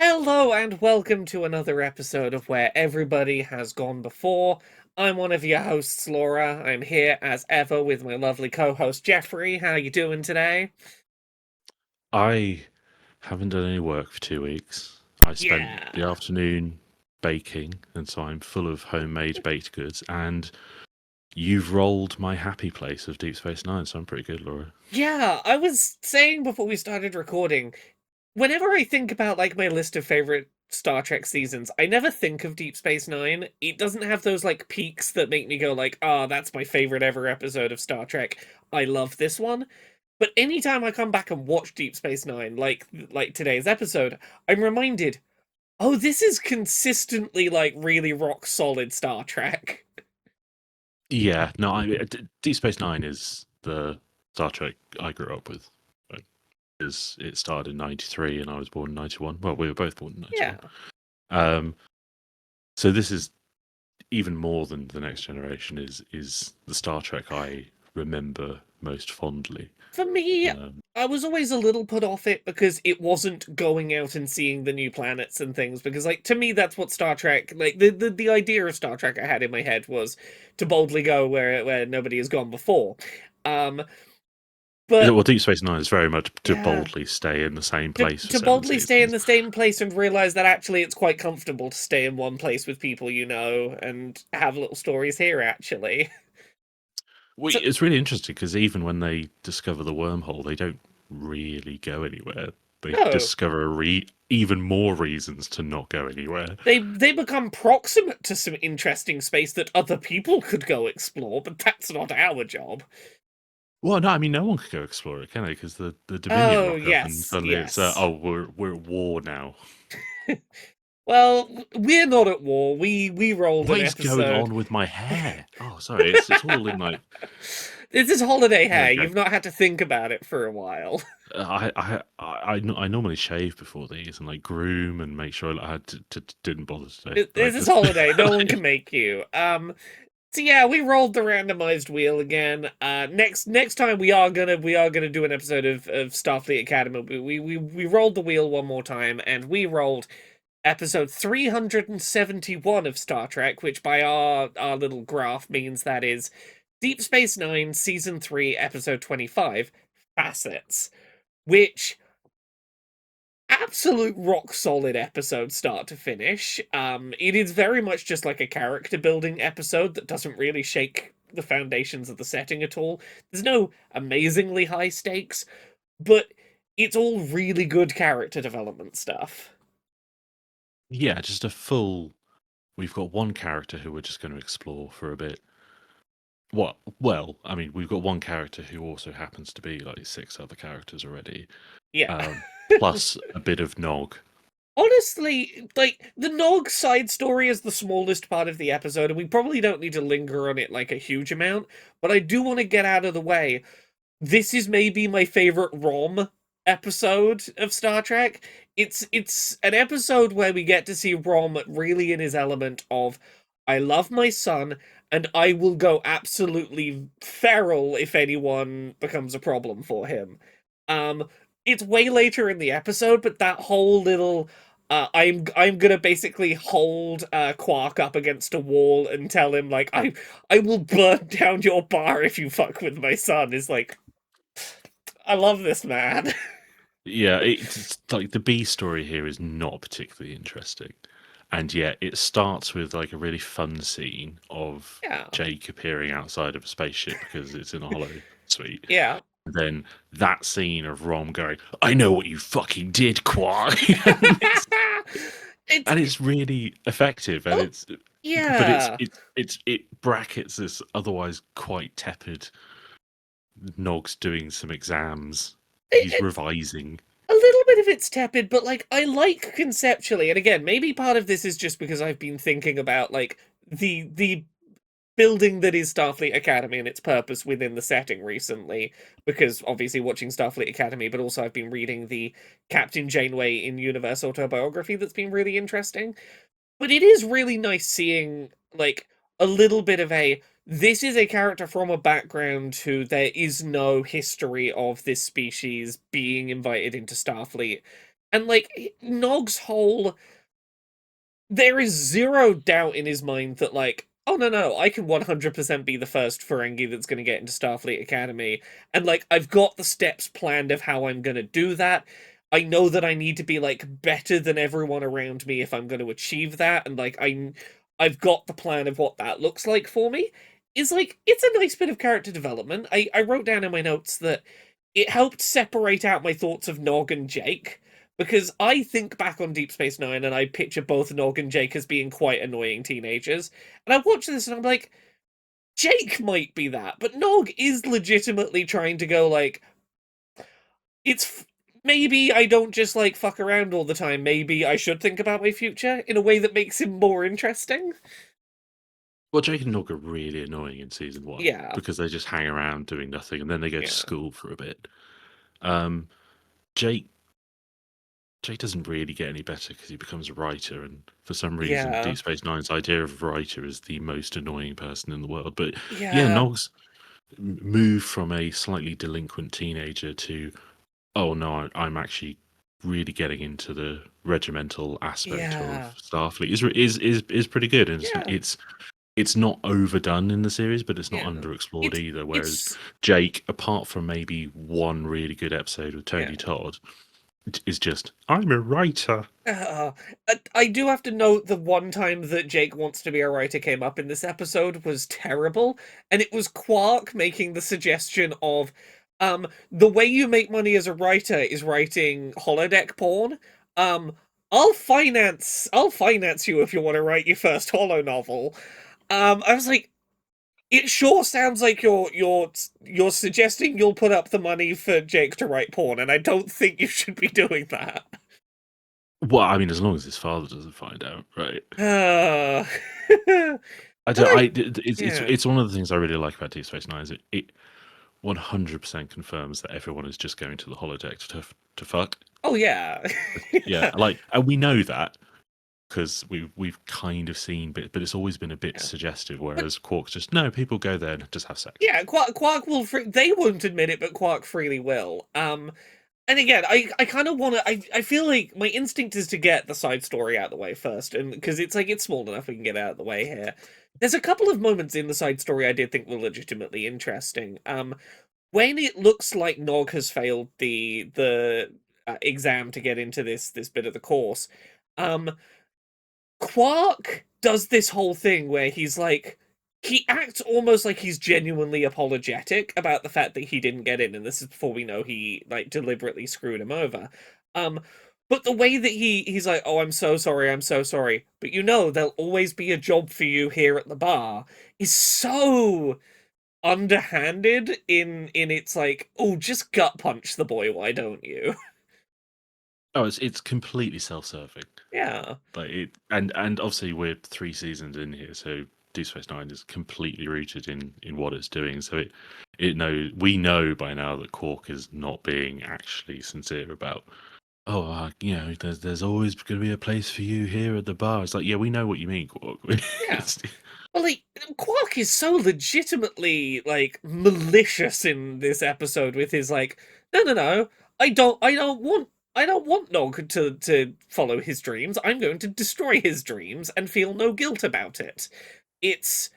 Hello and welcome to another episode of Where Everybody Has Gone Before. I'm one of your hosts, Laura. I'm here as ever with my lovely co-host Jeffrey. How you doing today? I haven't done any work for 2 weeks. I spent the Yeah. afternoon baking, and so I'm full of homemade baked goods. And you've rolled my happy place of Deep Space Nine, so I'm pretty good, Laura. Yeah, I was saying before we started recording, whenever I think about like my list of favorite Star Trek seasons, I never think of Deep Space Nine. It doesn't have those like peaks that make me go like, "Ah, that's my favorite ever episode of Star Trek. I love this one." But anytime I come back and watch Deep Space Nine, like today's episode, I'm reminded, oh, this is consistently like really rock solid Star Trek. Yeah, no, Deep Space Nine is the Star Trek I grew up with. Because it started in '93 and I was born in '91. Well, we were both born in Yeah. '91. Um, so this is even more than the Next Generation is the Star Trek I remember most fondly. For me, Um, I was always a little put off it because it wasn't going out and seeing the new planets and things. Because, like, to me, that's what Star Trek, like, the idea of Star Trek I had in my head was to boldly go where nobody has gone before. Um, but Well, Deep Space Nine is very much to yeah, boldly stay in the same to place for to seven boldly stay in seasons. the same place and realize that actually it's quite comfortable to stay in one place with people you know and have little stories here. Actually, so It's really interesting because even when they discover the wormhole, they don't really go anywhere. They no, discover even more reasons to not go anywhere. they become proximate to some interesting space that other people could go explore, but that's not our job. Well, no, I mean no one could go explore it, can they? Because the Dominion Oh rock up and yes, suddenly it's yes. we're at war now. Well, we're not at war. We rolled What an is going episode. on with my hair? Oh, sorry, it's all in like This is holiday there hair. we go. You've not had to think about it for a while. I normally shave before these and like groom and make sure I didn't bother today. I This is just holiday. No one can make you. So yeah, we rolled the randomized wheel again. Next time we are gonna do an episode of Starfleet Academy. We rolled the wheel one more time, and we rolled episode 371 of Star Trek, which by our little graph means that is Deep Space Nine, season 3, episode 25, Facets, which absolute rock solid episode start to finish. It is very much just like a character building episode that doesn't really shake the foundations of the setting at all. There's no amazingly high stakes, but it's all really good character development stuff. yeah, just a full. We've got one character who we're just going to explore for a bit. What? Well, I mean, we've got one character who also happens to be like six other characters already, Yeah. plus a bit of Nog. Honestly, like the Nog side story is the smallest part of the episode, and we probably don't need to linger on it like a huge amount, but I do want to get out of the way. This is maybe my favorite ROM episode of Star Trek. It's an episode where we get to see Rom really in his element of I love my son and I will go absolutely feral if anyone becomes a problem for him. Um it's way later in the episode, but that whole little I'm gonna basically hold Quark up against a wall and tell him like I will burn down your bar if you fuck with my son is like I love this man. Yeah, it's like the B story here is not particularly interesting, and yet it starts with like a really fun scene of Yeah. Jake appearing outside of a spaceship because it's in a hollow suite. Yeah. Then that scene of Rom going, "I know what you fucking did, Quark," it's and it's really effective, and oh it's but yeah. it brackets this otherwise quite tepid Nog's doing some exams. He's It's revising. a little bit of it's tepid, but like I like conceptually, and again, maybe part of this is just because I've been thinking about like the building that is Starfleet Academy and its purpose within the setting recently, because obviously watching Starfleet Academy, but also I've been reading the Captain Janeway in Universe autobiography that's been really interesting. But it is really nice seeing like a little bit of a this is a character from a background who there is no history of this species being invited into Starfleet. And like Nog's whole, there is zero doubt in his mind that like, oh no, I can 100% be the first Ferengi that's going to get into Starfleet Academy, and like I've got the steps planned of how I'm going to do that. I know that I need to be like better than everyone around me if I'm going to achieve that, and like I've got the plan of what that looks like for me. Is like it's a nice bit of character development. I wrote down in my notes that it helped separate out my thoughts of Nog and Jake, because I think back on Deep Space Nine and I picture both Nog and Jake as being quite annoying teenagers. And I watch this and I'm like, Jake might be that, but Nog is legitimately trying to go like, it's maybe I don't just like fuck around all the time. Maybe I should think about my future in a way that makes him more interesting. Well, Jake and Nog are really annoying in season one Yeah, because they just hang around doing nothing, and then they go to yeah, school for a bit. Um, Jake Jake doesn't really get any better because he becomes a writer, and for some reason, yeah, Deep Space Nine's idea of a writer is the most annoying person in the world. But yeah, yeah, Nog's moved from a slightly delinquent teenager to, oh no, I'm actually really getting into the regimental aspect of yeah, Starfleet is pretty good, and yeah, it's not overdone in the series, but it's not yeah. underexplored It's either. Whereas it's Jake, apart from maybe one really good episode with yeah. Tony Todd, is just I'm a writer. I do have to note the one time that Jake wants to be a writer came up in this episode was terrible, and it was Quark making the suggestion of, the way you make money as a writer is writing holodeck porn. Um, I'll finance you if you want to write your first holo novel. I was like, it sure sounds like you're suggesting you'll put up the money for Jake to write porn, and I don't think you should be doing that. Well, I mean, as long as his father doesn't find out, right? Uh, I but don't. like, It's yeah. it's one of the things I really like about Deep Space Nine is it 100% confirms that everyone is just going to the holodeck to fuck. Oh yeah. Yeah, Yeah. like, and we know that because we've kind of seen but it's always been a bit Yeah. suggestive. But Whereas Quark's just no, people go there and just have sex. yeah, Quark will they won't admit it, but Quark freely will. And again, I kind of want to. I feel like my instinct is to get the side story out of the way first, and because it's like it's small enough, we can get it out of the way here. There's a couple of moments in the side story I did think were legitimately interesting. When it looks like Nog has failed the exam to get into this bit of the course, um, Quark does this whole thing where he's like, he acts almost like he's genuinely apologetic about the fact that he didn't get in, and this is before we know he like deliberately screwed him over. Um, but the way that he's like, oh, I'm so sorry, but you know there'll always be a job for you here at the bar, is so underhanded in its like, oh, just gut punch the boy, why don't you? Oh, it's completely self-serving. Yeah, Like and obviously we're 3 seasons in here, so Deep Space Nine is completely rooted in what it's doing. So we know by now that Quark is not being actually sincere about. Oh, there's always going to be a place for you here at the bar. It's like, yeah, we know what you mean, Quark. yeah. Well, like Quark is so legitimately like malicious in this episode with his like, no, I don't want Nog to follow his dreams. I'm going to destroy his dreams and feel no guilt about it. It's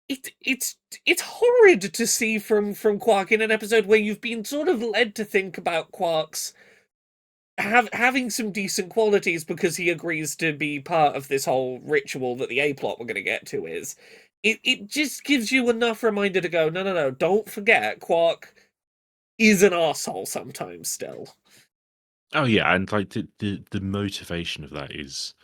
it's horrid to see from Quark in an episode where you've been sort of led to think about Quark's having some decent qualities because he agrees to be part of this whole ritual that the A plot we're going to get to is. It just gives you enough reminder to go, no, don't forget, Quark is an asshole sometimes still. Oh yeah, and like the motivation of that is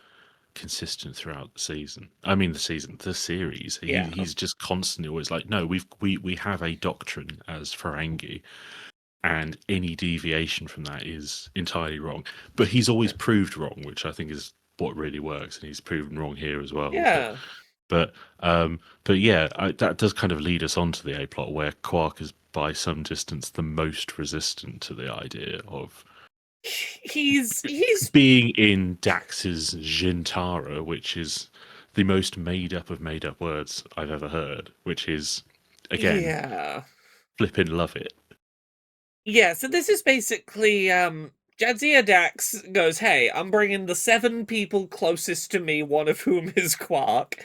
consistent throughout the season. I mean, the series. Yeah, He's just constantly always like, no, we have a doctrine as Ferengi, and any deviation from that is entirely wrong. But he's always yeah, proved wrong, which I think is what really works, and he's proven wrong here as well. yeah. But yeah, that does kind of lead us on to the A plot, where Quark is by some distance the most resistant to the idea of He's being in Dax's Jintara, which is the most made up of made up words I've ever heard, which is, again, yeah. flippin' love it. Yeah, so this is basically Jadzia Dax goes, "Hey, I'm bringing the 7 people closest to me, one of whom is Quark.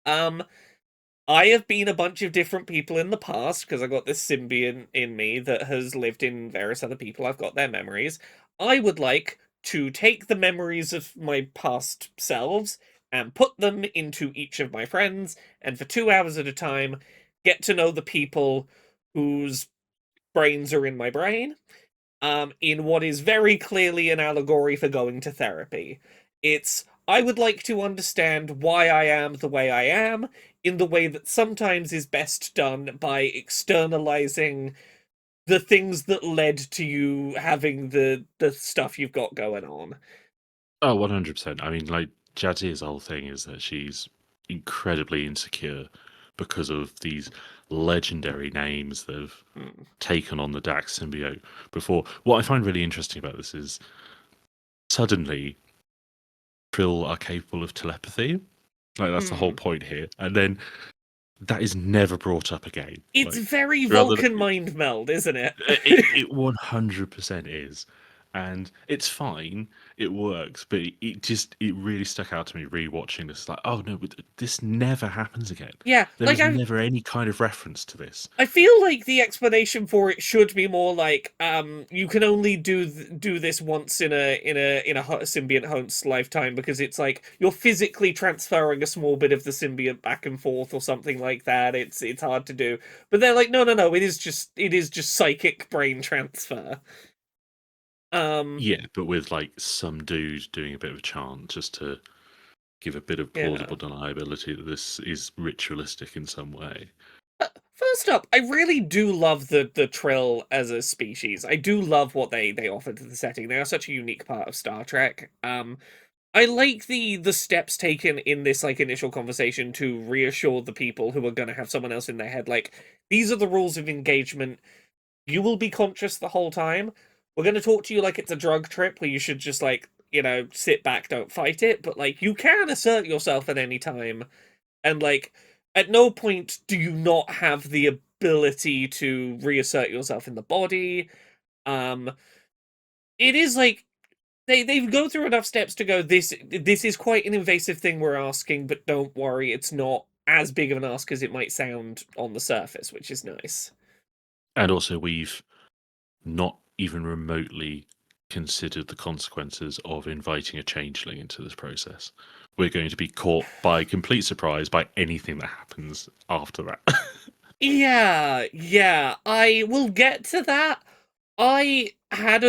Um, I have been a bunch of different people in the past because I got this symbiont in me that has lived in various other people. I've got their memories. I would like to take the memories of my past selves and put them into each of my friends, and for 2 hours at a time, get to know the people whose brains are in my brain, in what is very clearly an allegory for going to therapy. It's, I would like to understand why I am the way I am in the way that sometimes is best done by externalizing the things that led to you having the stuff you've got going on." Oh, 100%. I mean, like, Jadzia's whole thing is that she's incredibly insecure because of these legendary names that have Hmm. taken on the Dax symbiote before. What I find really interesting about this is suddenly Krill are capable of telepathy. Like, that's the whole Hmm. point here. And then that is never brought up again. It's Like, very throughout the Vulcan mind meld, isn't it? it 100% is, and it's fine, it works, but it really stuck out to me rewatching this. Like, oh no, but this never happens again. Yeah, There like is never any kind of reference to this. I feel like the explanation for it should be more like, you can only do this once in a symbiont host's lifetime, because it's like you're physically transferring a small bit of the symbiont back and forth or something like that. It's hard to do, but they're like, no, no, no, it is just psychic brain transfer. Um, Yeah, but with like some dude doing a bit of a chant just to give a bit of yeah. plausible deniability that this is ritualistic in some way. First up, I really do love the Trill as a species. I do love what they offer to the setting. They are such a unique part of Star Trek. I like the steps taken in this like initial conversation to reassure the people who are going to have someone else in their head, like, these are the rules of engagement. You will be conscious the whole time. We're going to talk to you like it's a drug trip where you should just, like, sit back, don't fight it, but like you can assert yourself at any time, and like at no point do you not have the ability to reassert yourself in the body. um it is like they go through enough steps to go, this is quite an invasive thing we're asking, but don't worry, it's not as big of an ask as it might sound on the surface, which is nice. And also, we've not even remotely considered the consequences of inviting a changeling into this process. We're going to be caught by complete surprise by anything that happens after that. Yeah, yeah, I will get to that. I had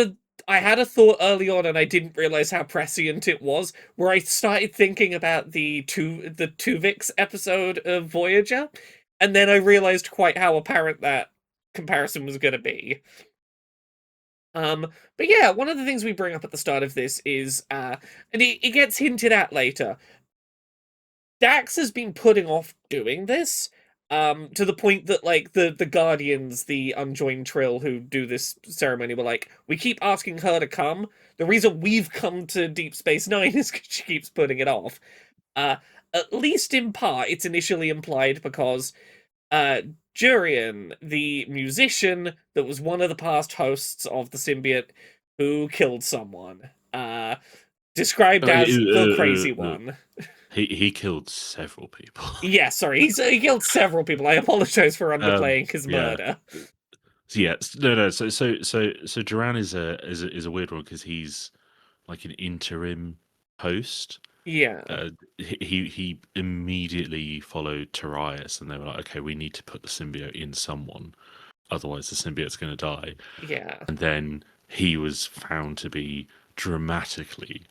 a thought early on, and I didn't realize how prescient it was, where I started thinking about the Tuvix episode of Voyager, and then I realized quite how apparent that comparison was going to be. But yeah, one of the things we bring up at the start of this is, and it gets hinted at later, Dax has been putting off doing this, to the point that like the Guardians, the unjoined Trill who do this ceremony, were like, we keep asking her to come. The reason we've come to Deep Space Nine is because she keeps putting it off. Uh, at least in part, it's initially implied because uh, Jurian, the musician that was one of the past hosts of the symbiote, who killed someone, described Uh, as the uh, crazy uh, uh, one. he killed several people. Yeah, sorry, he killed several people. I apologize for underplaying his Yeah. murder. So yeah, no. So Duran is a weird one because he's like an interim host. Yeah, He immediately followed Tarius, and they were like, okay, we need to put the symbiote in someone, otherwise the symbiote's going to die. yeah, And then he was found to be dramatically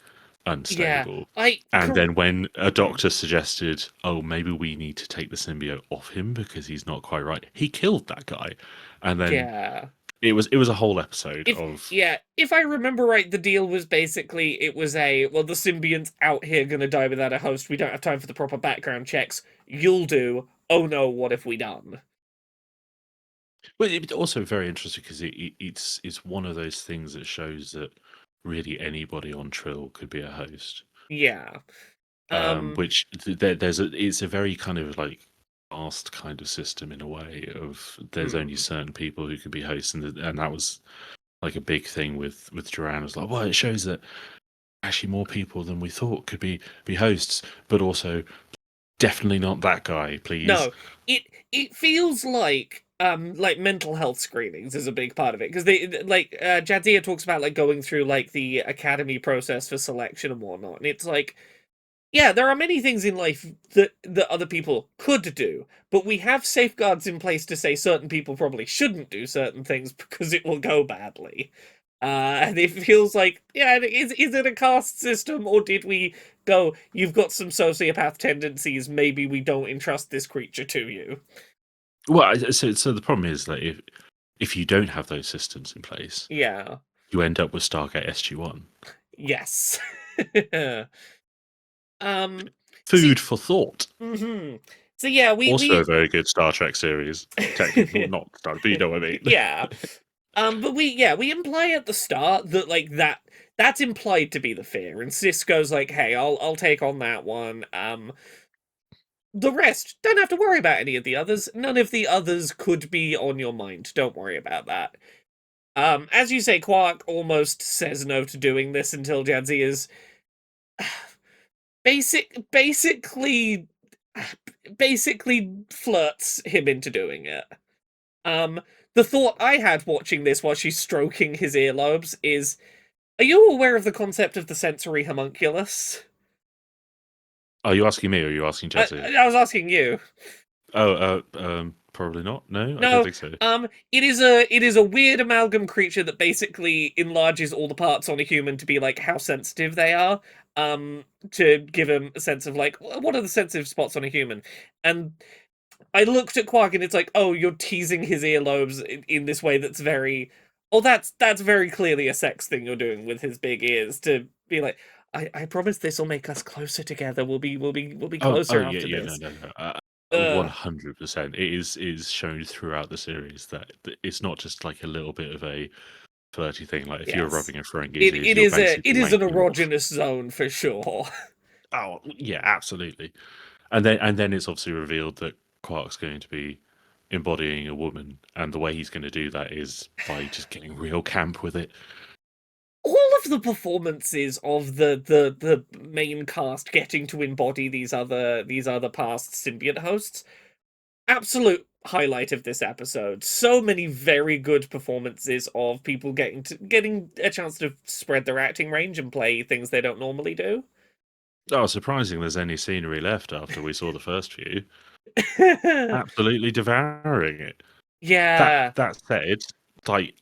yeah. unstable. I And cor- then when a mm, doctor suggested, oh, maybe we need to take the symbiote off him because he's not quite right, he killed that guy. And then yeah. it was a whole episode If of yeah, if I remember right, the deal was basically it was a, well, the symbiont's out here gonna die without a host. We don't have time for the proper background checks. You'll do. Oh no, what have we done? but it's also very interesting because it's one of those things that shows that really anybody on Trill could be a host. Yeah. Um. Which it's a very kind of like fast kind of system in a way of there's only Hmm. certain people who can be hosts, and that was like a big thing with Duran. Was like, well, it shows that actually more people than we thought could be hosts, but also definitely not that guy, please. No, it feels like mental health screenings is a big part of it because they like Jadzia talks about like going through like the academy process for selection and whatnot, and it's like yeah, there are many things in life that other people could do, but we have safeguards in place to say certain people probably shouldn't do certain things because it will go badly. And it feels like, yeah, is it a caste system, or did we go, you've got some sociopath tendencies, maybe we don't entrust this creature to you? Well, so the problem is that if you don't have those systems in place, Yeah. you end up with Stargate SG-1. Yes. um, Food see, for thought. hmm so yeah, Also a very good Star Trek series. Technically, well, not Star, but you know what I mean. yeah. But we imply at the start that like that's implied to be the fear, and Cisco's like, "Hey, I'll take on that one." The rest don't have to worry about any of the others. None of the others could be on your mind. Don't worry about that. As you say, Quark almost says no to doing this until Jadzia's basically basically flirts him into doing it. Um, the thought I had watching this while she's stroking his earlobes is, are you aware of the concept of the sensory homunculus? Are you asking me or are you asking Jadzia? I was asking you. Oh, probably not. No, I don't No, think so. it is a weird amalgam creature that basically enlarges all the parts on a human to be like how sensitive they are. To give them a sense of like what are the sensitive spots on a human, and I looked at Quark and it's like, oh, you're teasing his earlobes in this way that's very, oh, that's very clearly a sex thing you're doing with his big ears to be like, I promise this will make us closer together. We'll be Oh, closer yeah, after yeah, no, this. no, no. 100%. It is shown throughout the series that it's not just like a little bit of a flirty thing. Like if you're Yes, rubbing a Ferengis it ears, it you're is a it basically is an wanking them off. erogenous zone for sure. Oh, yeah, absolutely. And then it's obviously revealed that Quark's going to be embodying a woman, and the way he's going to do that is by just getting real camp with it. All of the performances of the main cast getting to embody these other past symbiote hosts, absolute highlight of this episode. So many very good performances of people getting a chance to spread their acting range and play things they don't normally do. Oh, surprising there's any scenery left after we saw the first few. Absolutely devouring it. That Yeah. that said, like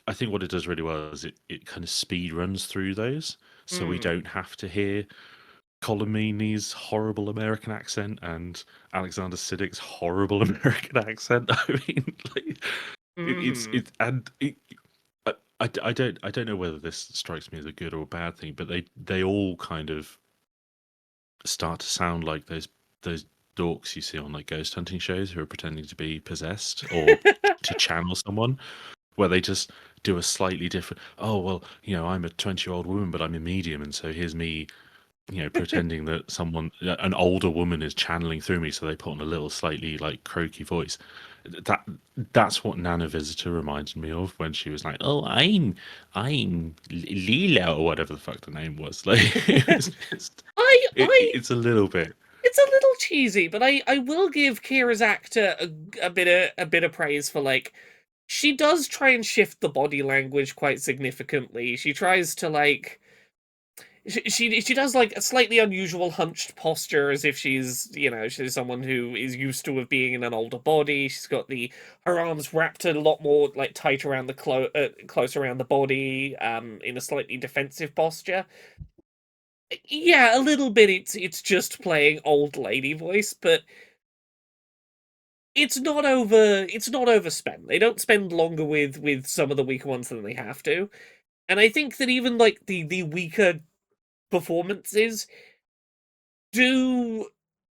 I think what it does really well is it kind of speed runs through those, so we Mm. don't have to hear Colomini's horrible American accent and Alexander Siddig's horrible American accent. I mean, like, it's Mm. it and it, I don't know whether this strikes me as a good or a bad thing, but they all kind of start to sound like those dorks you see on like ghost hunting shows who are pretending to be possessed or to channel someone, where they just do a slightly different. Oh well, I'm a 20-year-old woman, but I'm a medium, and so here's me, pretending that an older woman is channeling through me, so they put on a little slightly like croaky voice. That that's what Nana Visitor reminded me of when she was like, "Oh, I'm Leela or whatever the fuck the name was." Like it was just, I I it's a little bit. it's a little cheesy, but I will give Kira's actor a bit of praise for like she does try and shift the body language quite significantly. She tries to like she does like a slightly unusual hunched posture as if she's someone who is used to of being in an older body. She's got the her arms wrapped a lot more like tight around the close around the body in a slightly defensive posture. Yeah, a little bit it's just playing old lady voice, but it's not overspent. They don't spend longer with some of the weaker ones than they have to. And I think that even like the weaker performances do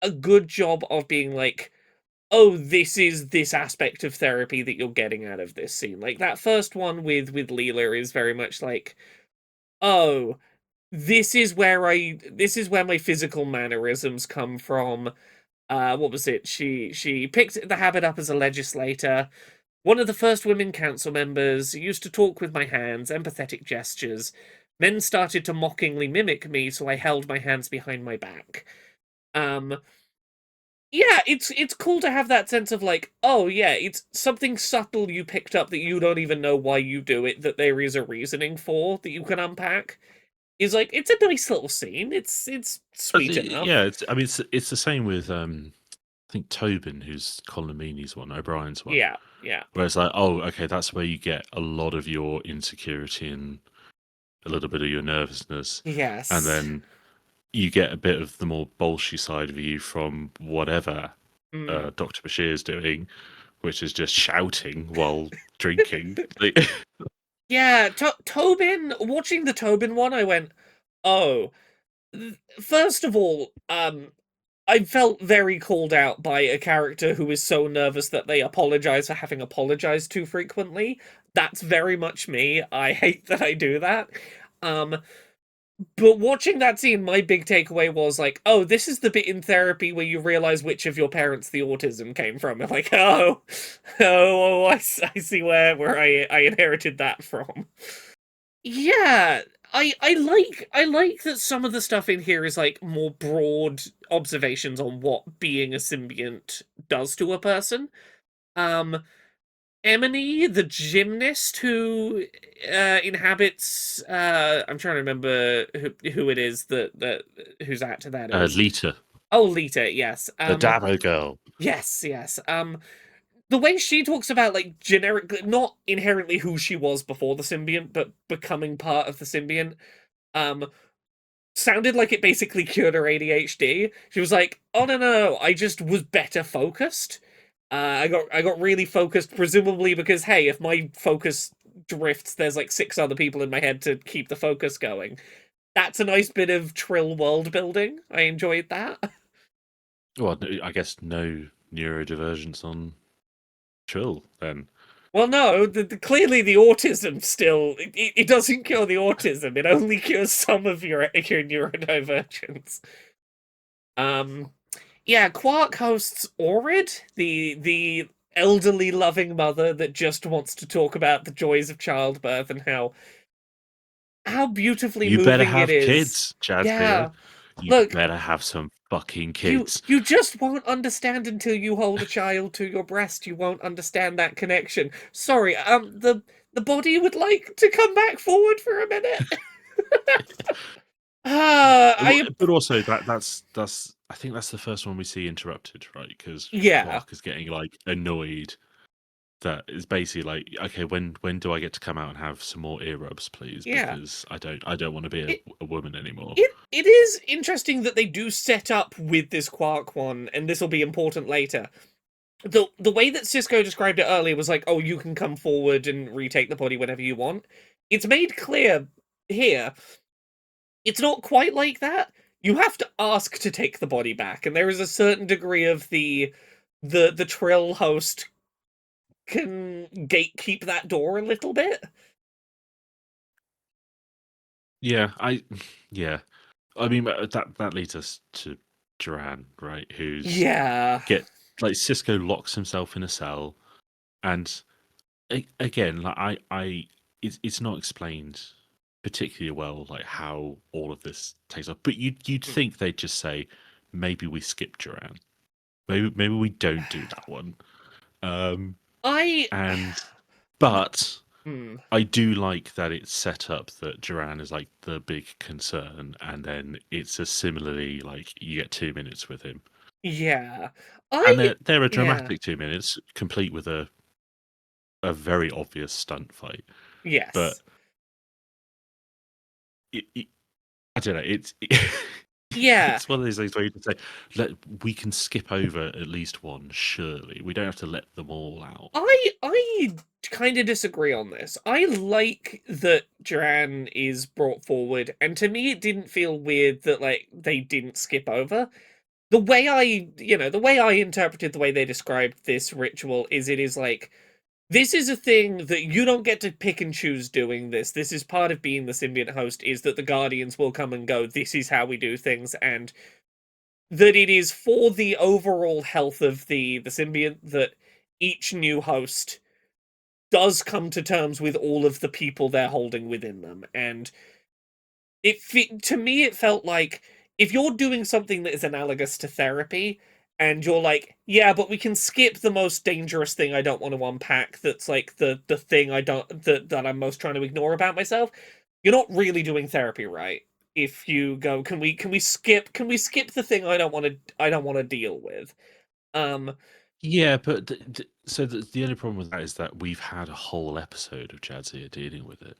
a good job of being like, oh, this is this aspect of therapy that you're getting out of this scene. Like that first one with Leela is very much like, oh, this is where my physical mannerisms come from. What was it? She picked the habit up as a legislator. One of the first women council members used to talk with my hands, empathetic gestures. Men started to mockingly mimic me, so I held my hands behind my back. Um, yeah, it's cool to have that sense of like, oh yeah, it's something subtle you picked up that you don't even know why you do it, that there is a reasoning for that you can unpack. Is like it's a nice little scene. It's sweet Yeah, enough. I mean, it's the same with I think Tobin, who's Colin Meaney's one, O'Brien's one, Yeah, yeah. where it's like, oh, okay, that's where you get a lot of your insecurity and a little bit of your nervousness, and Yes. then you get a bit of the more bolshy side of you from whatever Mm. Dr. Bashir's doing, which is just shouting while drinking. Like, Yeah, Tobin, watching the Tobin one, I went, "Oh, first of all, I felt very called out by a character who is so nervous that they apologize for having apologized too frequently. That's very much me. I hate that I do that. Um, but watching that scene, my big takeaway was like, oh, this is the bit in therapy where you realize which of your parents the autism came from. And like, I see where I inherited that from. Yeah, I like that some of the stuff in here is like more broad observations on what being a symbiont does to a person. Um, Emily, the gymnast who inhabits I'm trying to remember who it is that whose actor that is. Lita, Oh, Lita, yes. the Dabo girl. Yes. The way she talks about like generic, not inherently who she was before the symbiont, but becoming part of the symbiont, um, sounded like it basically cured her ADHD. She was like, "Oh no, I just was better focused. I got really focused, presumably because hey, if my focus drifts, there's like six other people in my head to keep the focus going. That's a nice bit of Trill world building. I enjoyed that. Well, I guess no neurodivergence on Trill then. Well, no, clearly the autism still it doesn't cure the autism. It only cures some of your neurodivergence. Um, yeah, Quark hosts Orid, the elderly loving mother that just wants to talk about the joys of childbirth and how beautifully You better moving it have is. kids, Jadzia. Yeah, You look, better have some fucking you kids. you just won't understand until you hold a child to your breast. You won't understand that connection. Sorry, the body would like to come back forward for a minute. I But also that's I think that's the first one we see interrupted, right? Because yeah, Quark is getting like annoyed that it's basically like, okay, when do I get to come out and have some more ear rubs, please? yeah. Because I don't want to be It a woman anymore. it is interesting that they do set up with this Quark one, and this will be important later. The way that Cisco described it earlier was like, oh, you can come forward and retake the body whenever you want. It's made clear here. It's not quite like that. You have to ask to take the body back, and there is a certain degree of the Trill host can gatekeep that door a little bit. Yeah, yeah. I mean that leads us to Duran, right? Who's Yeah, get like Cisco locks himself in a cell, and again, like it's not explained particularly well, like how all of this takes off. But you'd think they'd just say, maybe we skip Duran, maybe we don't do that one. Um, I. and but Hmm. I do like that it's set up that Duran is like the big concern, and then it's a similarly like you get 2 minutes with him, Yeah. and I. they're a Yeah. dramatic 2 minutes, complete with a very obvious stunt fight. But Yes. I don't know. Yeah. It's one of those things where you can say, we can skip over at least one. Surely we don't have to let them all out. I kind of disagree on this. I like that Duran is brought forward, and to me, it didn't feel weird that like they didn't skip over. The way I interpreted the way they described this ritual is it is like this is a thing that you don't get to pick and choose doing this. This is part of being the symbiont host, is that the Guardians will come and go, this is how we do things, and that it is for the overall health of the symbiont that each new host does come to terms with all of the people they're holding within them, and to me it felt like if you're doing something that is analogous to therapy and you're like, yeah, but we can skip the most dangerous thing I don't want to unpack, that's like the thing I don't that I'm most trying to ignore about myself, you're not really doing therapy right. If you go, can we skip the thing I don't want to deal with. um Yeah, but so the only problem with that is that we've had a whole episode of Jadzia dealing with it.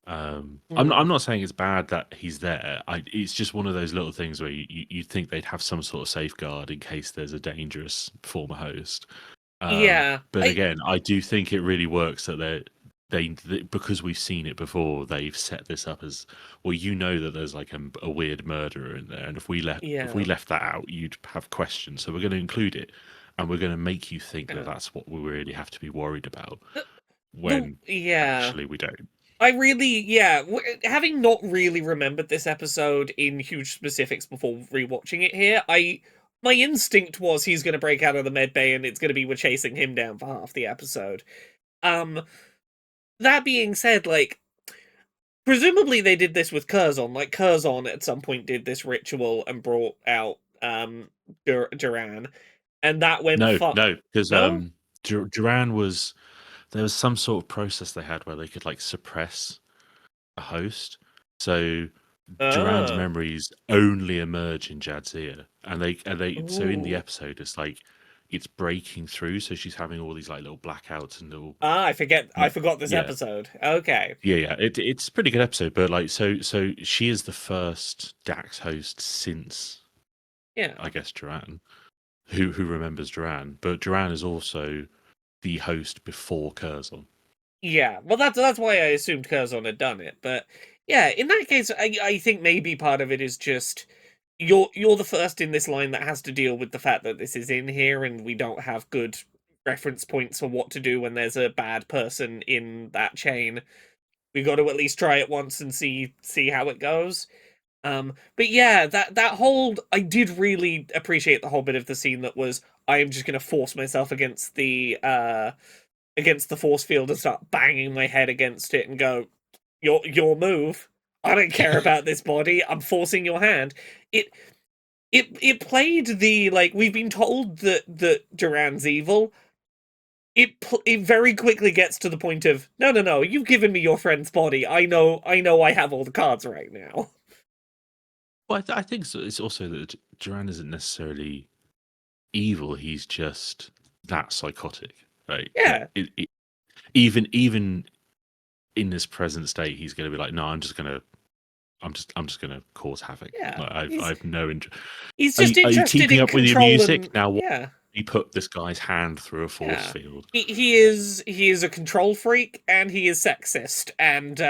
mm, I'm not saying it's bad that he's there. It's just one of those little things where you think they'd have some sort of safeguard in case there's a dangerous former host. yeah, But I again, I do think it really works that they because we've seen it before. They've set this up as, well, you know that there's like a weird murderer in there, and if we yeah, left that out, you'd have questions. So we're going to include it, and we're going to make you think that yeah. that's what we really have to be worried about the, the when yeah, actually we don't. I really, yeah, having not really remembered this episode in huge specifics before rewatching it here, my instinct was he's going to break out of the med bay and it's going to be we're chasing him down for half the episode. Um, that being said, like presumably they did this with Curzon. Like Curzon at some point did this ritual and brought out Duran, and that went No, fuck. no, because No, Duran was there was some sort of process they had where they could like suppress a host. So Duran's uh, memories only emerge in Jadzia, and they so in the ooh, episode it's like it's breaking through. So she's having all these like little blackouts and little I like forgot this yeah. episode. Okay, Yeah. It's a pretty good episode, but like so she is the first Dax host since I yeah. guess Duran, who remembers Duran, but Duran is also the host before Curzon. Yeah, well, that's why I assumed Curzon had done it. But yeah, in that case, I think maybe part of it is just you're the first in this line that has to deal with the fact that this is in here, and we don't have good reference points for what to do when there's a bad person in that chain. We got to at least try it once and see how it goes. But yeah, that whole I did really appreciate the whole bit of the scene that was I am just gonna force myself against the force field and start banging my head against it and go, your move. I don't care about this body. I'm forcing your hand. It it played the like we've been told that Duran's evil. It very quickly gets to the point of no, you've given me your friend's body. I know I have all the cards right now. Well, I think so. It's also that Duran isn't necessarily evil. He's just that psychotic, right? That Yeah, even in this present state, he's going to be like, no, I'm just gonna cause havoc. yeah. Like He's I've no interest. he's just Are you interested keeping in up with your control music and now? Why yeah. you put this guy's hand through a force Yeah. field? He is a control freak and he is sexist and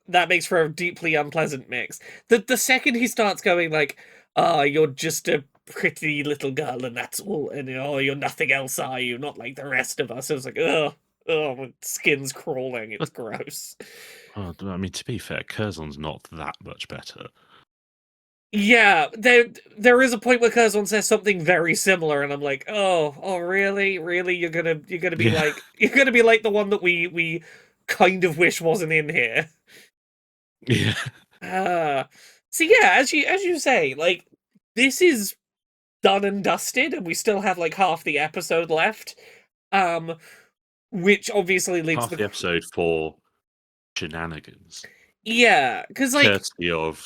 that makes for a deeply unpleasant mix. The second he starts going like, "Ah, you're just a pretty little girl and that's all and oh, you're nothing else, are you? Not like the rest of us." I was like, "Oh, my skin's crawling. It's But gross." I mean, to be fair, Curzon's not that much better. Yeah, there is a point where Curzon says something very similar, and I'm like, oh, really, really, you're gonna be Yeah. like you're gonna be like the one that we kind of wish wasn't in here. Yeah. Uh so yeah, as you say, like this is done and dusted, and we still have like half the episode left. Um, which obviously leads Half to the episode for shenanigans, yeah, because like courtesy of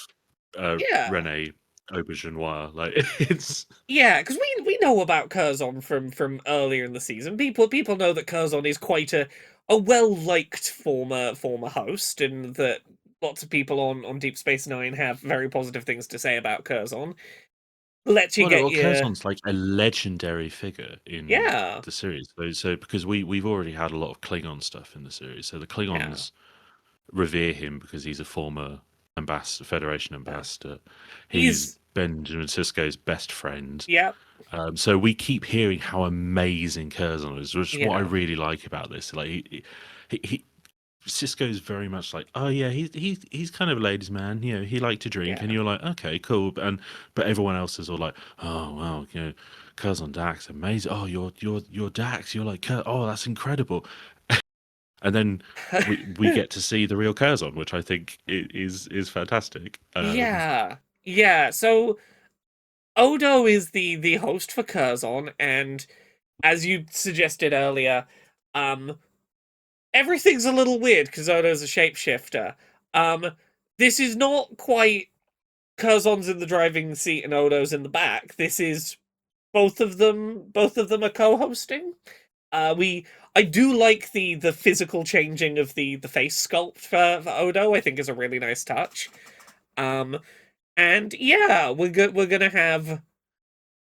yeah, Rene Aubergenois. Like it's yeah, because we know about Curzon from earlier in the season. People know that Curzon is quite a well liked former host, and that lots of people on Deep Space Nine have very positive things to say about Curzon. Lets you get your Curzon's like a legendary figure in yeah, the series. So because we've already had a lot of Klingon stuff in the series, so the yeah, Klingons revere him because he's a former Federation yeah. ambassador. He's He's Benjamin Sisko's best friend. yeah, So we keep hearing how amazing Curzon is, which is what I yeah, really like about this. Like he Cisco's very much like, oh yeah, he's kind of a ladies' man. You know, he liked to drink, and yeah. you're like, okay, cool. But everyone else is all like, oh wow, you know, Curzon Dax, amazing. Oh, you're Dax. You're like, oh, that's incredible. And then we get to see the real Curzon, which I think is fantastic. Yeah. Yeah. So Odo is the host for Curzon, and as you suggested earlier, um, everything's a little weird because Odo's a shapeshifter. Um, this is not quite Curzon's in the driving seat and Odo's in the back. This is both of them. Both of them are co-hosting. We I do like the physical changing of the face sculpt for Odo. I think is a really nice touch. Um, and yeah, we're gonna have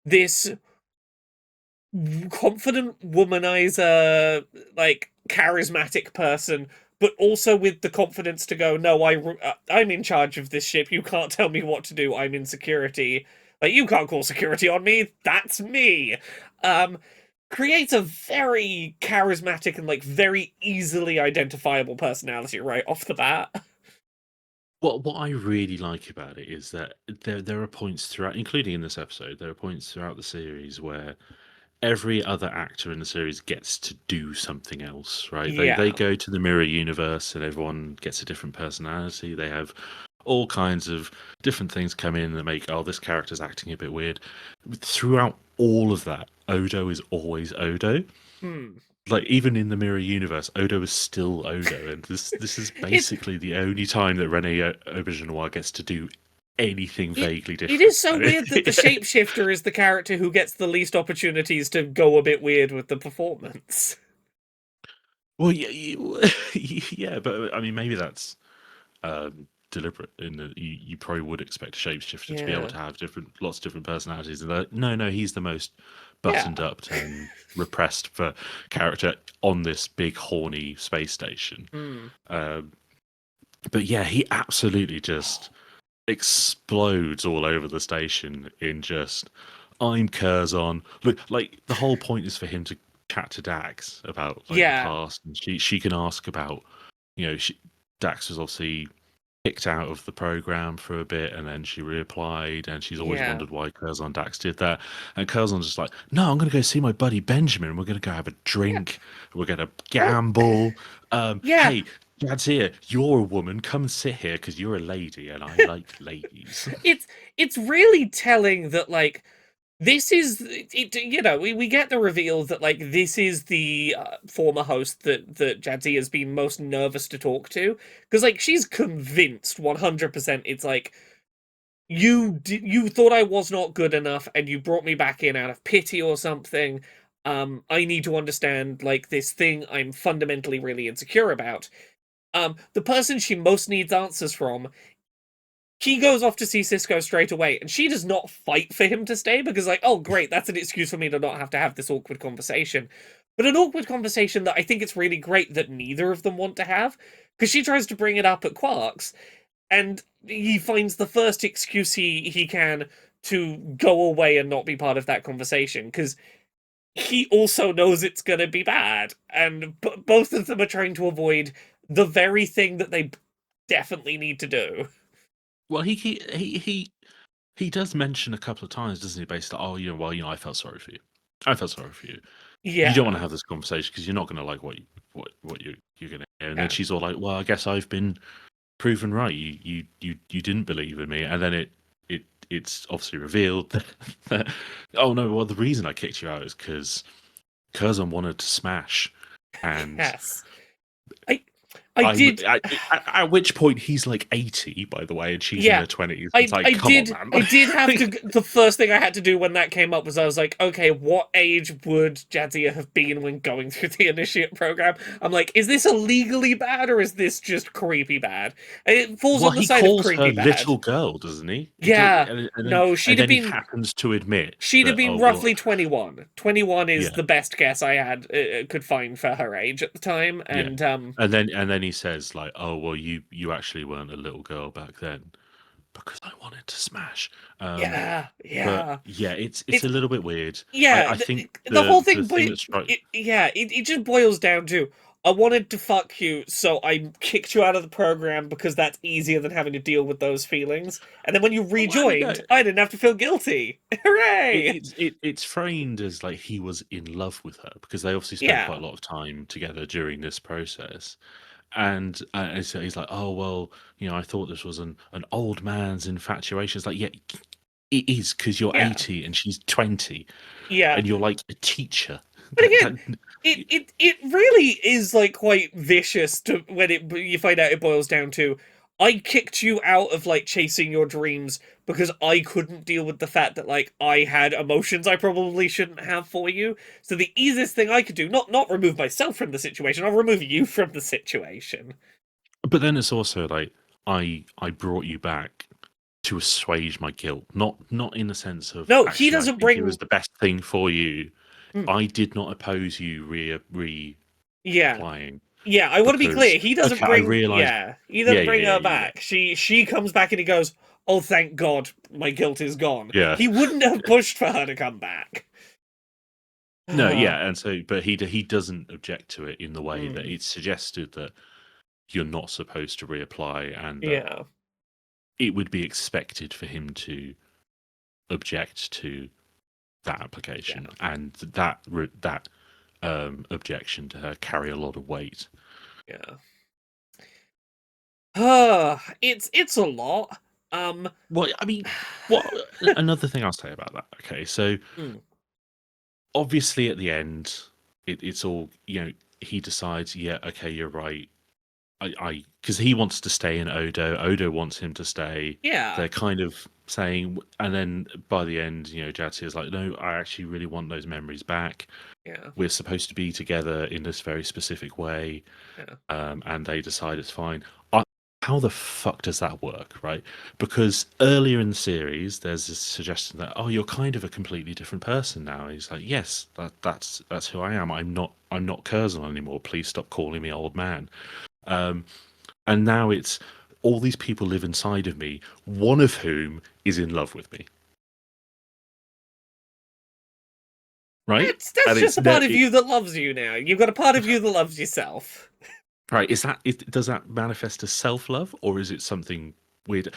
this confident womanizer, like charismatic person, but also with the confidence to go, no, I'm in charge of this ship. You can't tell me what to do. I'm in security. Like you can't call security on me. That's me. Um, Creates a very charismatic and like very easily identifiable personality right off the bat. What I really like about it is that there are points throughout, including in this episode, there are points throughout the series where every other actor in the series gets to do something else, right? They Yeah. go to the mirror universe and everyone gets a different personality. They have all kinds of different things come in that make, oh, this character's acting a bit weird. Throughout all of that, Odo is always Odo. Hmm. Like even in the mirror universe, Odo is still Odo, and this is It's basically the only time that Rene Aubergenois gets to do anything it vaguely it different. is so I mean, weird that the shapeshifter is the character who gets the least opportunities to go a bit weird with the performance. well, yeah, yeah, but I mean, maybe that's deliberate in that you probably would expect a shapeshifter to be able Yeah. to have lots of different personalities. And no, he's the most buttoned Yeah. up and repressed for character on this big horny space station. Hmm. Um, but yeah, he absolutely just explodes all over the station in just I'm Curzon. Look, like the whole point is for him to chat to Dax about like the Yeah. past, and she can ask about, Dax was obviously kicked out of the program for a bit, and then she reapplied, and she's always Yeah. wondered why Curzon Dax did that. And Curzon's just like, no, I'm going to go see my buddy Benjamin. We're going to go have a Yeah. drink. We're going to Oh, gamble. yeah. Hey, Jadzia, you're a woman. Come and sit here because you're a lady, and I like ladies. It's it's really telling that like this is it. You know, we get the reveal that like this is the former host that Jadzia has been most nervous to talk to because like she's convinced 100% it's like you thought I was not good enough and you brought me back in out of pity or something. I need to understand like this thing I'm fundamentally really insecure about. The person she most needs answers from, he goes off to see Cisco straight away, and she does not fight for him to stay because, like, oh, great, that's an excuse for me to not have this awkward conversation. But an awkward conversation that I think it's really great that neither of them want to have, because she tries to bring it up at Quark's, and he finds the first excuse he can to go away and not be part of that conversation, because he also knows it's going to be bad, and both of them are trying to avoid the very thing that they definitely need to do. Well, he does mention a couple of times, doesn't he? Basically, oh, I felt sorry for you. I felt sorry for you. You don't want to Yeah, have this conversation because you're not going to like what you're going to hear. And then yeah. she's all like, "Well, I guess I've been proven right. You didn't believe in me." And then it's obviously revealed that oh no, well the reason I kicked you out is because Curzon wanted to smash, and Yes. I I did at which point he's like 80, by the way, and she's in yeah. her 20s. It's like, I come on, did man. I did have to the first thing I had to do when that came up was I was like, okay, what age would Jadzia have been when going through the initiate program? I'm like, is this illegally bad or is this just creepy bad? And it falls Well, on the he side of calls her creepy bad. little girl, doesn't he? Yeah. No, And then he happens to admit she'd have that, been oh, well, roughly 21. 21 is yeah, the best guess I had could find for her age at the time, yeah. and And then he says like, oh, well, you actually weren't a little girl back then because I wanted to smash. yeah, But yeah. yeah, it's It's a little bit weird. yeah, I think the whole the thing, but thing that strikes it just boils down to I wanted to fuck you, so I kicked you out of the program because that's easier than having to deal with those feelings. And then when you Oh, I mean, no, rejoined, I didn't have to feel guilty. Hooray! it's framed as like he was in love with her because they obviously spent quite Yeah, a lot of time together during this process. And so he's like, oh well, I thought this was an old man's infatuation. It's like, yeah, it is because you're yeah, 80 and she's 20, yeah. and you're like a teacher. But That again, it really is like quite vicious to when you find out it boils down to I kicked you out of like chasing your dreams because I couldn't deal with the fact that like I had emotions I probably shouldn't have for you. So the easiest thing I could do, not remove myself from the situation, I'll remove you from the situation. but then it's also like I brought you back to assuage my guilt, not in the sense of No, he actually I doesn't think it was bring. the best thing for you. Hmm, I did not oppose you yeah, reapplying yeah. I want to be because clear. He doesn't okay, I bring. realized. Yeah, he Yeah, doesn't yeah, bring yeah, her yeah, yeah. back. She comes back and he goes, "Oh, thank God, my guilt is gone." Yeah. He wouldn't have pushed for her to come back. No, Ah, yeah, and so but he doesn't object to it in the way that mm, it's suggested that you're not supposed to reapply, and that yeah, it would be expected for him to object to that yeah, application, and that objection to her carry a lot of weight. yeah. It's a lot. Um, Well, I mean, what another thing I'll say about that? Okay, so mm, obviously at the end, it's all he decides, yeah, okay, you're right. I because he wants to stay in Odo. Odo wants him to stay. yeah, They're kind of saying, and then by the end, Jadzia is like, no, I actually really want those memories back. yeah, We're supposed to be together in this very specific way, yeah. and they decide it's fine. I, how the fuck does that work, right? Because earlier in the series, there's this suggestion that you're kind of a completely different person now. He's like, yes, that's who I am. I'm not Curzon anymore. Please stop calling me old man. Um, and now it's all these people live inside of me, one of whom is in love with me, right? That's And just it's a no, part of you that loves you now. You've got a part of you that loves yourself. right. Does that manifest as self love, or is it something weird?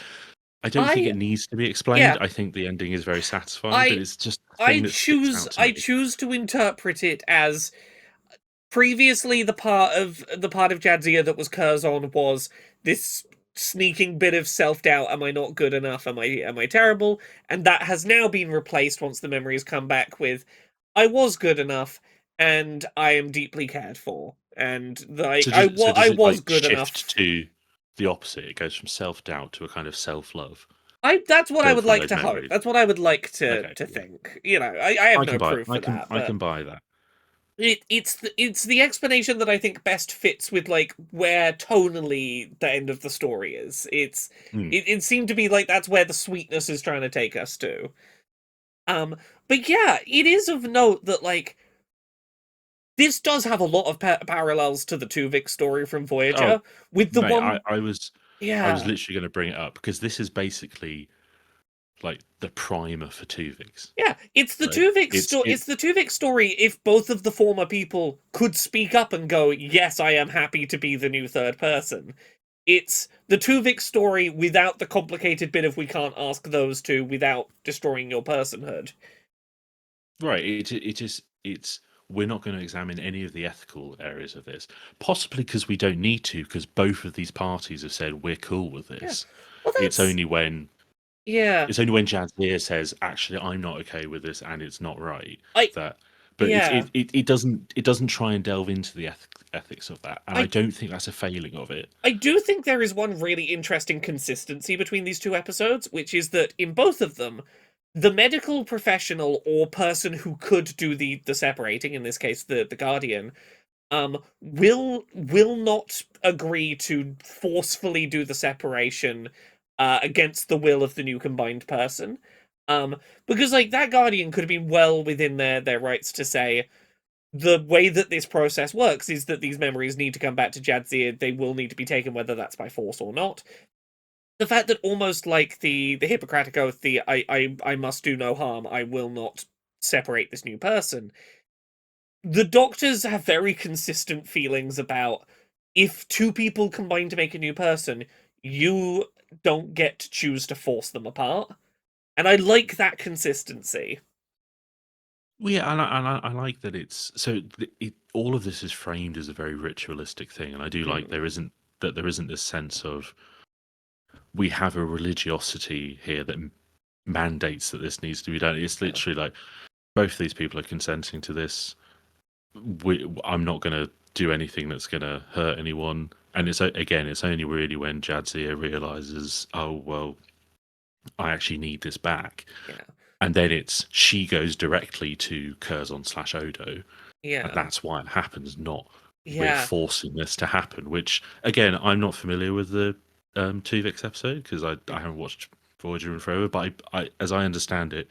I don't think I it needs to be explained. Yeah, I think the ending is very satisfying, but I it's just a thing that sticks out to I me. choose to interpret it as previously the part of Jadzia that was Curzon was this sneaking bit of self-doubt. Am I not good enough? Am I terrible? And that has now been replaced once the memories come back with I was good enough and I am deeply cared for. And like So I does it was like good shift enough. to the opposite? It goes from self doubt to a kind of self love, I That's what I but would from like those to hope. memories. That's what I would like Okay, to yeah, think. I have I no can buy. proof I for can that, I but can buy that. it's the explanation that I think best fits with like where tonally the end of the story is. Hmm. It seemed to be like that's where the sweetness is trying to take us to. Um, but yeah, it is of note that like this does have a lot of parallels to the Tuvix story from Oh, Voyager, with the mate, I, one. I was I was Yeah, literally going to bring it up because this is basically like the primer for Tuvix, yeah, it's the right? Tuvix It's story. it It's the Tuvix story. If both of the former people could speak up and go, "Yes, I am happy to be the new third person," it's the Tuvix story without the complicated bit of we can't ask those two without destroying your personhood. right. It's we're not going to examine any of the ethical areas of this, possibly because we don't need to, because both of these parties have said we're cool with Yeah. this. Well, It's that's only when yeah. it's only when Jadzia says, "Actually, I'm not okay with this, and it's not right," I that. But yeah. it doesn't try and delve into the ethics of that, and I I don't think that's a failing of it. I do think there is one really interesting consistency between these two episodes, which is that in both of them, the medical professional or person who could do the separating, in this case the Guardian, will not agree to forcefully do the separation against the will of the new combined person. Because like that Guardian could have been well within their rights to say the way that this process works is that these memories need to come back to Jadzia. They will need to be taken, whether that's by force or not. The fact that almost like the Hippocratic Oath, the I must do no harm, I will not separate this new person, the Doctors have very consistent feelings about if two people combine to make a new person, you don't get to choose to force them apart. And I like that consistency. Well, yeah, I like that it's so all of this is framed as a very ritualistic thing, and I do like Mm, there isn't this sense of we have a religiosity here that mandates that this needs to be done. It's yeah, literally like both these people are consenting to this. I'm not going to do anything that's going to hurt anyone. And again, it's only really when Jadzia realizes, oh well, I actually need this back, yeah, and then it's she goes directly to Curzon / Odo, and yeah, that's why it happens. Not we're yeah. forcing this to happen. Which again, I'm not familiar with the Tuvix episode because I haven't watched Voyager in forever. But as I understand it,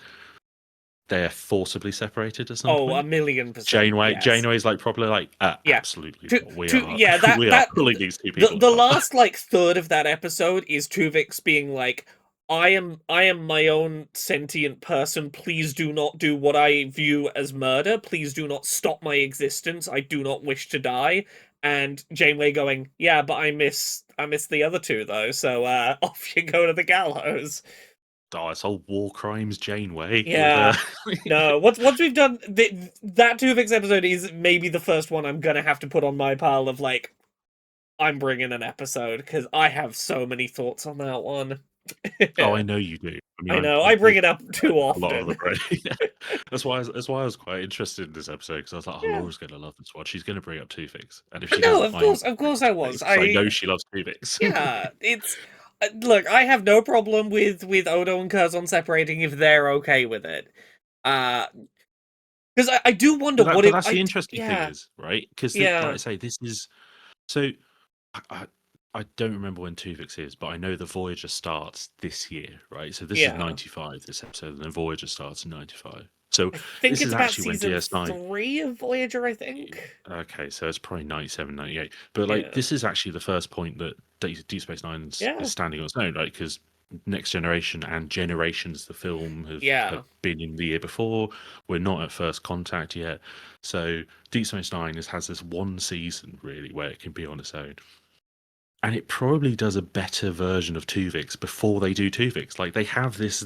they're forcibly separated at some Oh, a point. million percent, yes. Janeway's like properly like Yeah. absolutely To not. We to are yeah, that we are that pulling these two the people the apart. last like third of that episode is Tuvix being like, I am my own sentient person. Please do not do what I view as murder. Please do not stop my existence. I do not wish to die. And Janeway going, yeah, but I miss the other two though, so off you go to the gallows. Oh, it's all war crimes Janeway with Yeah. No, once we've done that Tuvix episode is maybe the first one I'm gonna have to put on my pile of like I'm bringing an episode because I have so many thoughts on that one. Oh, I know you do. I mean, I know I I did bring it up too a lot of them, often. right? Yeah. That's why I was quite interested in this episode because I was like, oh, Yeah, Laura's going to love this one. She's going to bring up Two Fix, and if but she no, doesn't, I'm of going course, to I play was. because I know she loves Two Fix. Yeah, it's look. I have no problem with Odo and Curzon separating if they're okay with it. Uh, because I do wonder what But it. that's the interesting thing Yeah, is, right? Because like I yeah, say, this is so. I, I I don't remember when Tuvix is, but I know the Voyager starts this year, right? So this is yeah. 95, this episode, and then Voyager starts in 95. So I think this it's is about actually when season DS9. 3 of Voyager. I think. Okay, so it's probably 97, 98. But like, Yeah, this is actually the first point that Deep Space Nine is yeah, standing on its own, right? Because Next Generation and Generations, the film, have yeah, been in the year before. We're not at First Contact yet. So Deep Space Nine has this one season, really, where it can be on its own. And it probably does a better version of Tuvix before they do Tuvix. Like they have this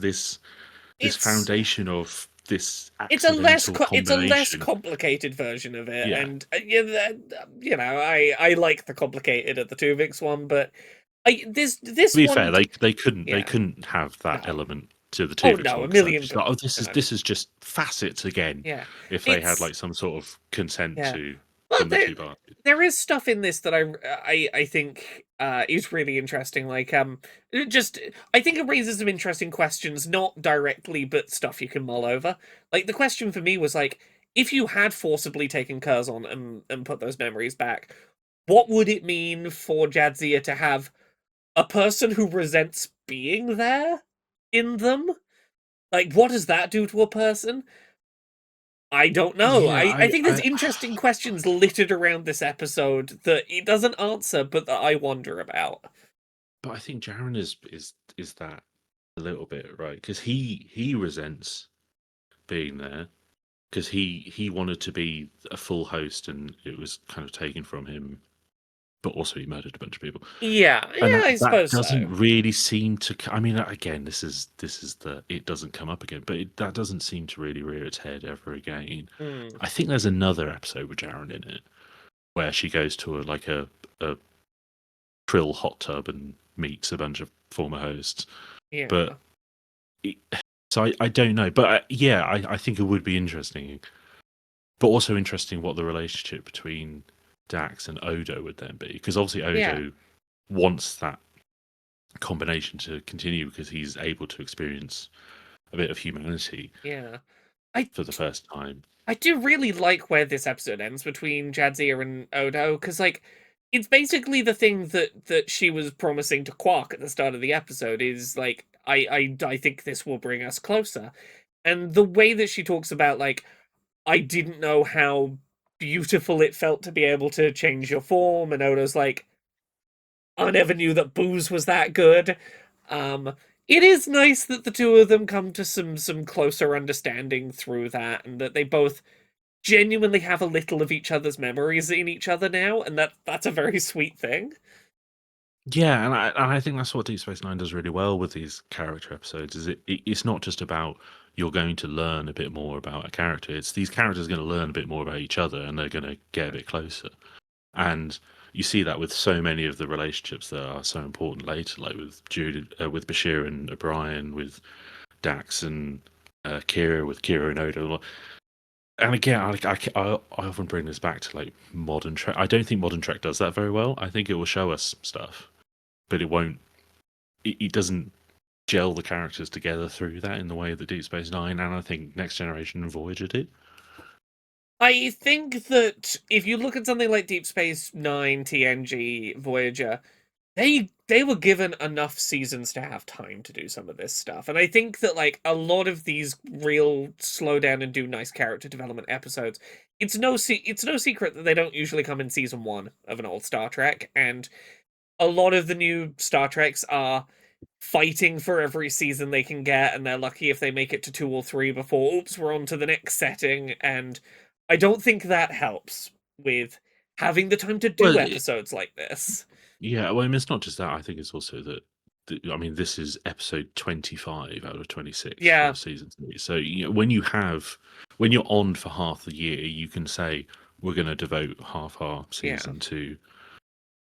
it's foundation of this it's a less accidental it's a less combination. complicated version of it, Yeah. and yeah, I like the complicated of the Tuvix one, but this To be fair, one, they yeah, couldn't have that no, element to the oh Tuvix no, one a because I'd million just like, oh, percent, this is just facets again. yeah, If they had it's like some sort of consent yeah. to Well, from the two parties. there is stuff in this that I think is really interesting. Like it just I think it raises some interesting questions, not directly, but stuff you can mull over. Like the question for me was like, if you had forcibly taken Curzon and put those memories back, what would it mean for Jadzia to have a person who resents being there in them? Like, what does that do to a person? I don't know. Yeah, I think there's interesting questions littered around this episode that it doesn't answer, but that I wonder about. but I think Jaren is that a little bit right because he resents being there because he wanted to be a full host and it was kind of taken from him, but also he murdered a bunch of people. Yeah, And yeah, I that suppose doesn't so. really seem to. I mean, again, this is the it doesn't come up again, but that doesn't seem to really rear its head ever again. Hmm. I think there's another episode with Jaren in it where she goes to a krill hot tub and meets a bunch of former hosts. Yeah, But it, so I don't know, but yeah, I think it would be interesting, but also interesting what the relationship between Dax and Odo would then be, because obviously yeah, Odo wants that combination to continue because he's able to experience a bit of humanity yeah. I for the first time. I do really like where this episode ends between Jadzia and Odo, because like it's basically the thing that she was promising to Quark at the start of the episode is like I think this will bring us closer. And the way that she talks about like I didn't know how beautiful it felt to be able to change your form, and Odo's like, I never knew that booze was that good. Um, it is nice that the two of them come to some closer understanding through that, and that they both genuinely have a little of each other's memories in each other now, and that's a very sweet thing. Yeah, and I think that's what Deep Space Nine does really well with these character episodes. Is it's not just about you're going to learn a bit more about a character. It's these characters are going to learn a bit more about each other, and they're going to get a bit closer. And you see that with so many of the relationships that are so important later, like with with Bashir and O'Brien, with Dax and Kira, with Kira and Odo. And again, I often bring this back to like modern Trek. I don't think modern Trek does that very well. I think it will show us stuff, but it won't. It doesn't gel the characters together through that in the way that Deep Space Nine and I think Next Generation and Voyager did. I think that if you look at something like Deep Space Nine, TNG, Voyager, they were given enough seasons to have time to do some of this stuff. And I think that like a lot of these real slow down and do nice character development episodes, it's no secret that they don't usually come in season 1 of an old Star Trek, and a lot of the new Star Treks are fighting for every season they can get, and they're lucky if they make it to 2 or 3 before oops, we're on to the next setting. And I don't think that helps with having the time to Well, do episodes like this. yeah. Well, I mean, it's not just that. I think it's also that. I mean, this is episode 25 out of 26 Yeah, for season 3. So when you're on for half the year, you can say we're going to devote half our yeah, season to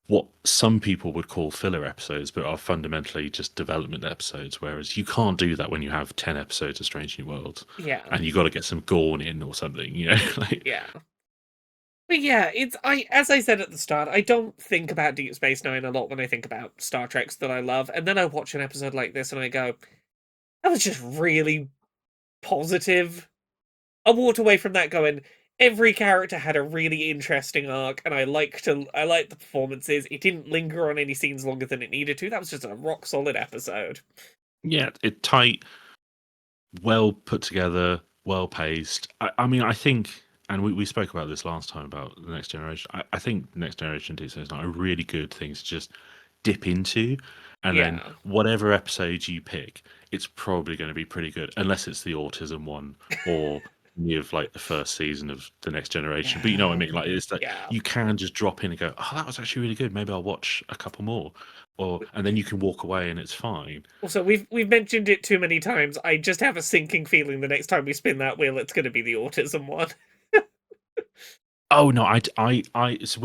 what some people would call filler episodes, but are fundamentally just development episodes. Whereas you can't do that when you have 10 episodes of Strange New Worlds, yeah, and you got to get some Gorn in or something, like. yeah. But yeah, as I said at the start, I don't think about Deep Space Nine a lot when I think about Star Treks that I love, and then I watch an episode like this and I go, that was just really positive. I walked away from that going, every character had a really interesting arc, and I liked the performances. It didn't linger on any scenes longer than it needed to. That was just a rock solid episode. Yeah, it tight, well put together, well paced. I mean, I think, and we spoke about this last time about the Next Generation. I think Next Generation Deep Space Nine are really good things to just dip into, and then Yeah. whatever episode you pick, it's probably going to be pretty good, unless it's the autism one or any of like the first season of the Next Generation. But you know what I mean? Like it's like Yeah. you can just drop in and go, "Oh, that was actually really good. Maybe I'll watch a couple more," and then you can walk away and it's fine. Also, we've mentioned it too many times. I just have a sinking feeling the next time we spin that wheel, it's going to be the autism one. Oh no, so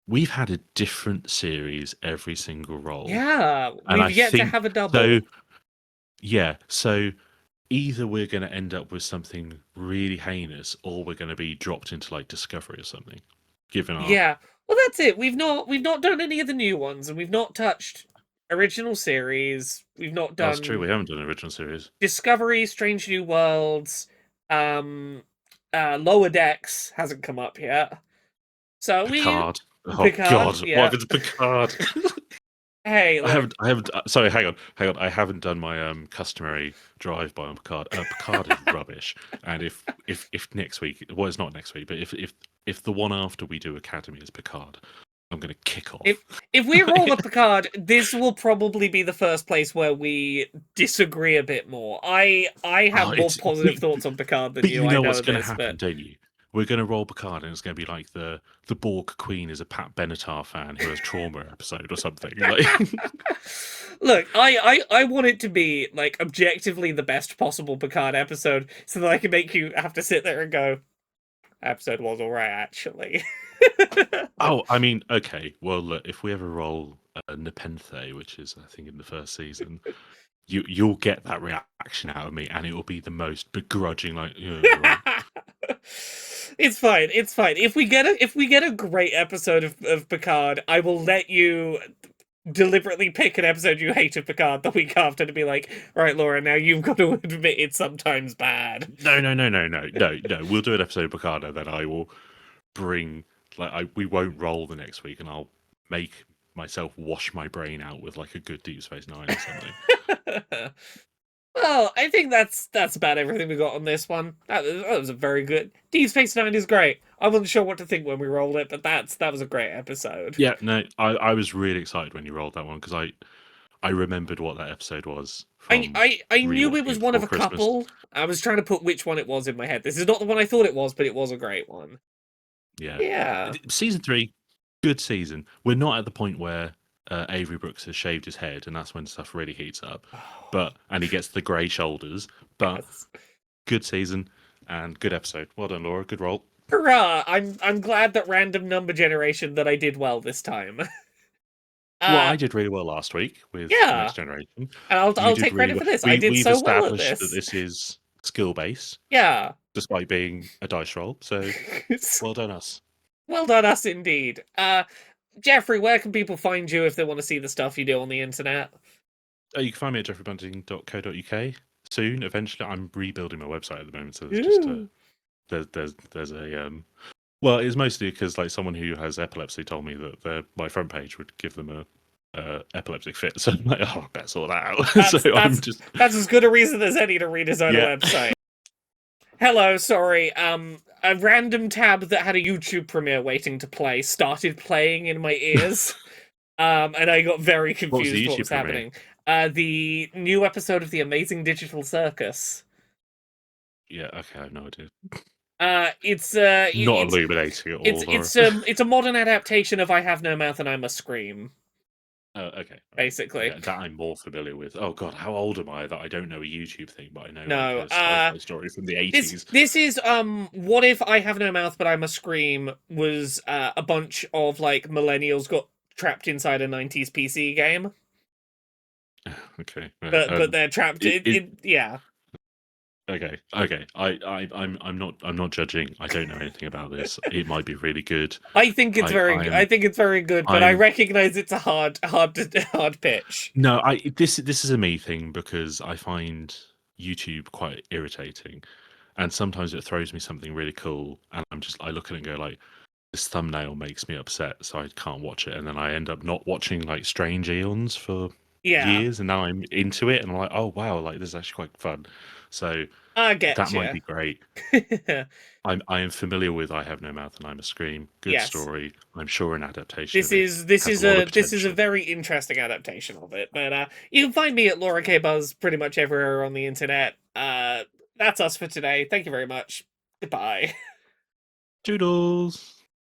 we've had a different series every single role, Yeah, and we've I yet to think have a double. so. Yeah, so either we're going to end up with something really heinous, or we're going to be dropped into like Discovery or something. Given our Yeah. Well, that's it. We've not done any of the new ones, and we've not touched original series. We've not That's true, done we haven't done an original series. Discovery, Strange New Worlds, um, Lower Decks hasn't come up yet. So we Picard. Oh Picard, God, what yeah. happened to Picard? Hey, look, I haven't. Sorry, hang on. I haven't done my customary drive-by on Picard. Picard is rubbish. And if next week, well, it's not next week, but if the one after we do Academy is Picard, I'm going to kick if off. if we roll a Picard, this will probably be the first place where we disagree a bit more. I Oh, have more positive thoughts on Picard than but you. you I know know what's going to this, happen, but don't you? We're going to roll Picard, and it's going to be like the Borg Queen is a Pat Benatar fan who has trauma episode or something. Like, look, I want it to be like objectively the best possible Picard episode, so that I can make you have to sit there and go, episode was alright actually. oh, I mean, okay. Well, look, if we ever roll Nepenthe, which is I think in the first season, you'll get that reaction out of me, and it will be the most begrudging, like, yeah, right. It's fine. It's fine. If we get a great episode of Picard, I will let you deliberately pick an episode you hate of Picard the week after to be like, right, Laura, now you've got to admit it's sometimes bad. No. We'll do an episode of Picard, and then I will bring we won't roll the next week, and I'll make myself wash my brain out with like a good Deep Space Nine or something. Well, I think that's about everything we got on this one. That was a very good. Deep Space Nine is great. I wasn't sure what to think when we rolled it, but that was a great episode. Yeah, no, I was really excited when you rolled that one because I remembered what that episode was I, from I I knew it rewatching was it one of before a Christmas. couple. I was trying to put which one it was in my head. This is not the one I thought it was, but it was a great one. Yeah, Yeah. season 3, good season. We're not at the point where Avery Brooks has shaved his head, and that's when stuff really heats up. Oh, And he gets the grey shoulders. But yes. good season and good episode. Well done, Laura. Good role. Hurrah! I'm glad that random number generation that I did well this time. Well, uh I did really well last week with yeah. Next Generation. And You I'll did take really credit well. for this. I did We've so well at established that this. this is skill based, Yeah. despite being a dice roll. So well done, us. Well done us indeed. Jeffrey, where can people find you if they want to see the stuff you do on the internet? You can find me at jeffreybunting.co.uk soon. Eventually, I'm rebuilding my website at the moment, so there's just a Ooh. there's a Well, it's mostly because like someone who has epilepsy told me that my front page would give them a epileptic fit. So I'm like, oh, I better sort that out. So That's I'm that's just that's as good a reason as any to redesign a yeah. website. Hello, sorry. A random tab that had a YouTube premiere waiting to play started playing in my ears. And I got very What was confused the what YouTube was premiere? happening. The new episode of The Amazing Digital Circus. Yeah, okay, I have no idea. It's Not illuminating at all, Laura. it's a modern adaptation of I Have No Mouth and I Must Scream, Oh, okay. Right. basically. Yeah, that I'm more familiar with. Oh god, how old am I that I don't know a YouTube thing, but I know like No, a sci-fi story from the this 80s. this is what if I Have No Mouth but I Must Scream was a bunch of like millennials got trapped inside a 90s PC game, Okay. but they're trapped in yeah. Okay. I'm not judging. I don't know anything about this. It might be really good. I think it's very good, but I I'm recognize it's a hard pitch. no, this is a me thing because I find YouTube quite irritating. And sometimes it throws me something really cool and I look at it and go like this thumbnail makes me upset, so I can't watch it. And then I end up not watching like Strange Eons for Yeah, years, and now I'm into it, and I'm like, oh wow, like this is actually quite fun. So I get that might you. be great. I am familiar with I Have No Mouth and I'm a Scream. Good Yes. story. I'm sure an adaptation of it This has is a lot of a potential. very interesting adaptation of it. But you can find me at Laura K Buzz pretty much everywhere on the internet. That's us for today. Thank you very much. Goodbye. Doodles.